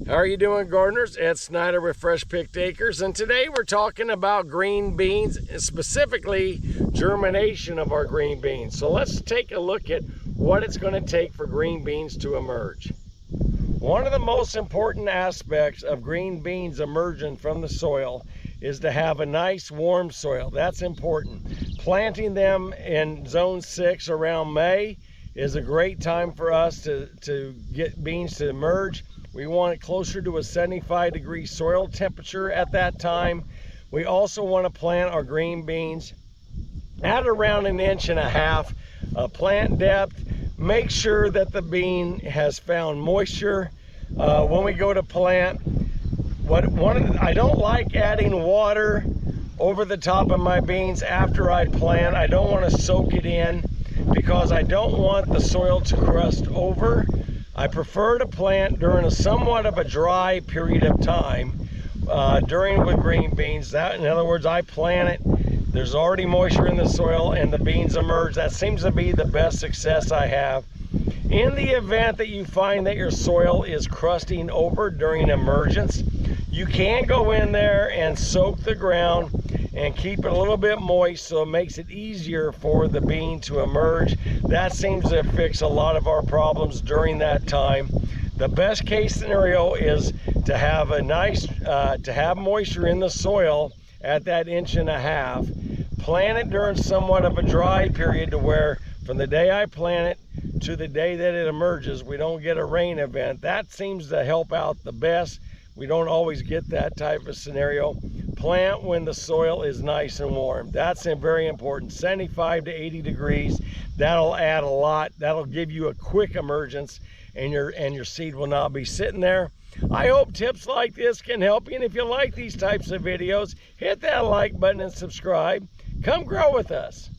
How are you doing, gardeners? Ed Schneider with Fresh Picked Acres, and today we're talking about green beans, specifically germination of our green beans. So let's take a look at what it's going to take for green beans to emerge. One of the most important aspects of green beans emerging from the soil is to have a nice warm soil. That's important. Planting them in zone 6 around May is a great time for us to get beans to emerge. We want it closer to a 75-degree soil temperature at that time. We also want to plant our green beans at around 1.5 inch plant depth. Make sure that the bean has found moisture when we go to plant. I don't like adding water over the top of my beans after I plant. I don't want to soak it in because I don't want the soil to crust over. I prefer to plant during a somewhat of a dry period of time with green beans. In other words, I plant it, there's already moisture in the soil and the beans emerge. That seems to be the best success I have. In the event that you find that your soil is crusting over during emergence, you can go in there and soak the ground and keep it a little bit moist so it makes it easier for the bean to emerge. That seems to fix a lot of our problems during that time. The best case scenario is to have have moisture in the soil at that 1.5 inch. Plant it during somewhat of a dry period to where from the day I plant it to the day that it emerges, we don't get a rain event. That seems to help out the best. We don't always get that type of scenario. Plant when the soil is nice and warm. That's very important. 75 to 80 degrees. That'll add a lot. That'll give you a quick emergence, and your seed will not be sitting there. I hope tips like this can help you. And if you like these types of videos, hit that like button and subscribe. Come grow with us.